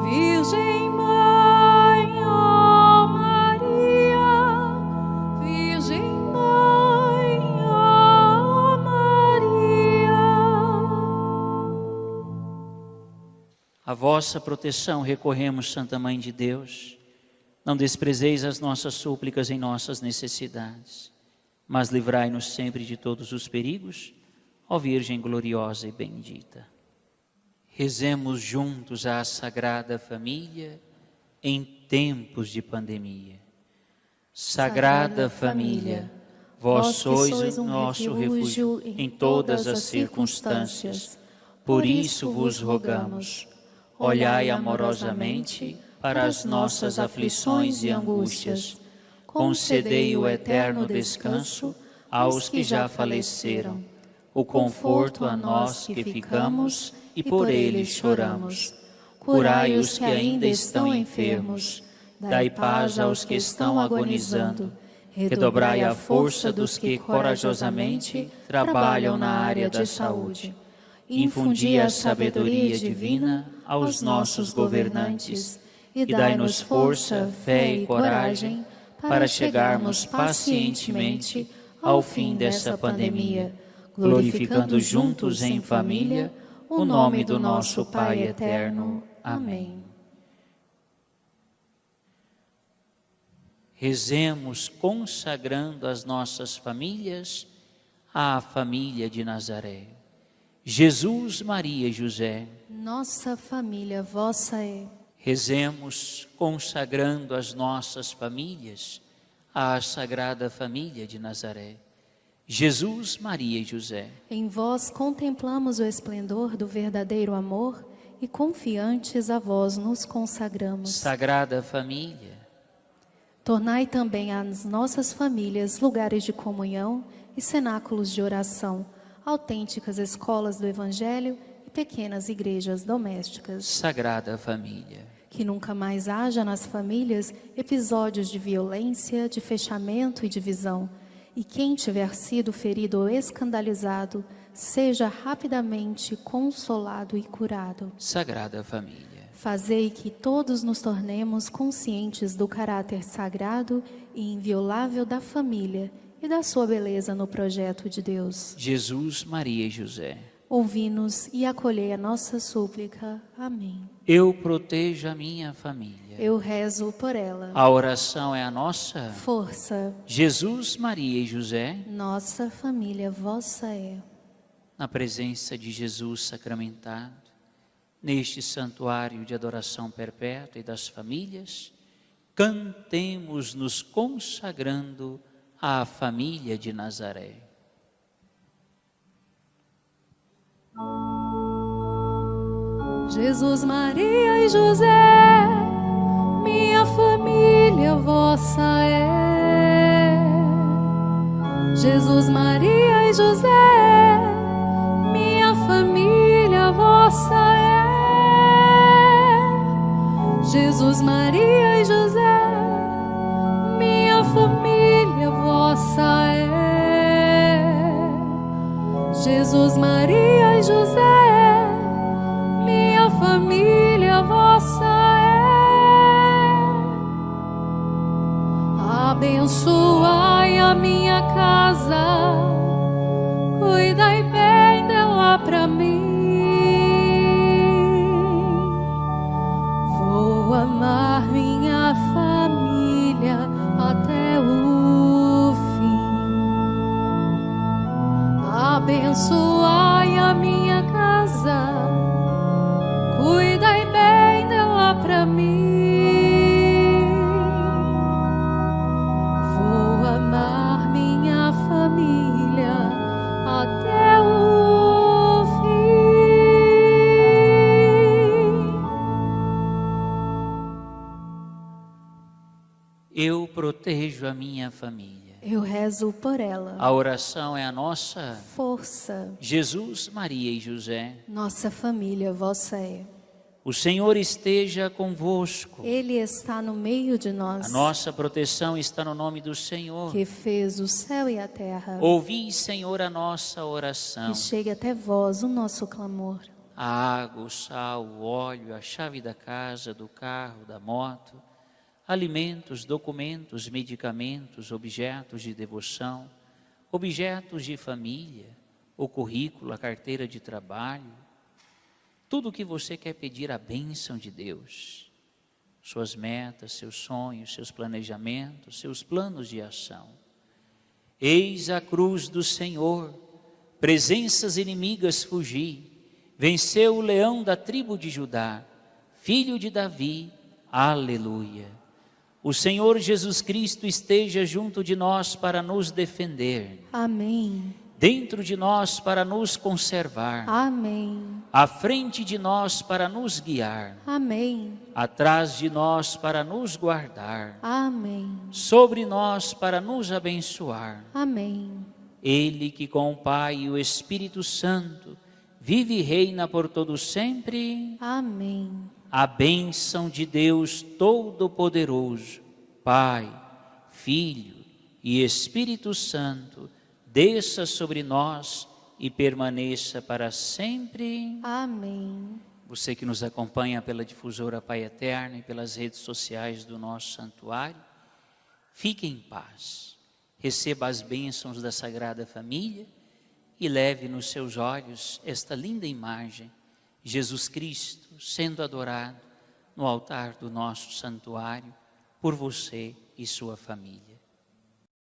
Virgem Mãe, ó Maria, Virgem Mãe, ó Maria. A vossa proteção recorremos, Santa Mãe de Deus. Não desprezeis as nossas súplicas em nossas necessidades, mas livrai-nos sempre de todos os perigos, ó Virgem gloriosa e bendita. Rezemos juntos à Sagrada Família em tempos de pandemia. Sagrada Família, vós sois o nosso refúgio em todas as circunstâncias. Por isso vos rogamos, olhai amorosamente para as nossas aflições e angústias. Concedei o eterno descanso aos que já faleceram, o conforto a nós que ficamos e por eles choramos. Curai os que ainda estão enfermos, dai paz aos que estão agonizando, redobrai a força dos que corajosamente trabalham na área da saúde. Infundi a sabedoria divina aos nossos governantes e dai-nos força, fé e coragem para chegarmos pacientemente ao fim dessa pandemia, glorificando juntos em família o nome do nosso Pai eterno. Amém. Rezemos consagrando as nossas famílias à família de Nazaré. Jesus, Maria e José. Nossa família vossa é. Rezemos consagrando as nossas famílias à Sagrada Família de Nazaré. Jesus, Maria e José. Em vós contemplamos o esplendor do verdadeiro amor e confiantes a vós nos consagramos. Sagrada Família. Tornai também as nossas famílias lugares de comunhão e cenáculos de oração, autênticas escolas do Evangelho e pequenas igrejas domésticas. Sagrada Família. Que nunca mais haja nas famílias episódios de violência, de fechamento e divisão. E quem tiver sido ferido ou escandalizado, seja rapidamente consolado e curado. Sagrada Família. Fazei que todos nos tornemos conscientes do caráter sagrado e inviolável da família e da sua beleza no projeto de Deus. Jesus, Maria e José. Ouvi-nos e acolhei a nossa súplica. Amém. Eu protejo a minha família. Eu rezo por ela. A oração é a nossa força. Jesus, Maria e José. Nossa família vossa é. Na presença de Jesus sacramentado, neste santuário de adoração perpétua e das famílias, cantemos nos consagrando à família de Nazaré. Jesus, Maria e José, minha família vossa é. Jesus, Maria e José, minha família vossa é. Jesus, Maria e José, minha família vossa é. Jesus, Maria e José, minha família vossa é. Abençoai a minha casa, cuidai bem dela pra mim. Vou amar minha família até o fim. Abençoai a minha casa, cuidai bem dela pra mim. Vou amar minha família até o fim. Eu protejo a minha família. Eu rezo por ela. A oração é a nossa força. Jesus, Maria e José. Nossa família vossa é. O Senhor esteja convosco. Ele está no meio de nós. A nossa proteção está no nome do Senhor, que fez o céu e a terra. Ouvi, Senhor, a nossa oração. Que chegue até vós o nosso clamor. A água, o sal, o óleo, a chave da casa, do carro, da moto, alimentos, documentos, medicamentos, objetos de devoção, objetos de família, o currículo, a carteira de trabalho, tudo o que você quer pedir a bênção de Deus, suas metas, seus sonhos, seus planejamentos, seus planos de ação. Eis a cruz do Senhor, presenças inimigas fugi, venceu o leão da tribo de Judá, filho de Davi, aleluia. O Senhor Jesus Cristo esteja junto de nós para nos defender. Amém. Dentro de nós para nos conservar. Amém. À frente de nós para nos guiar. Amém. Atrás de nós para nos guardar. Amém. Sobre nós para nos abençoar. Amém. Ele que com o Pai e o Espírito Santo vive e reina por todo sempre. Amém. A bênção de Deus Todo-Poderoso, Pai, Filho e Espírito Santo, desça sobre nós e permaneça para sempre. Amém. você que nos acompanha pela difusora Pai Eterno e pelas redes sociais do nosso santuário, fique em paz, receba as bênçãos da Sagrada Família e leve nos seus olhos esta linda imagem, Jesus Cristo sendo adorado no altar do nosso santuário por você e sua família.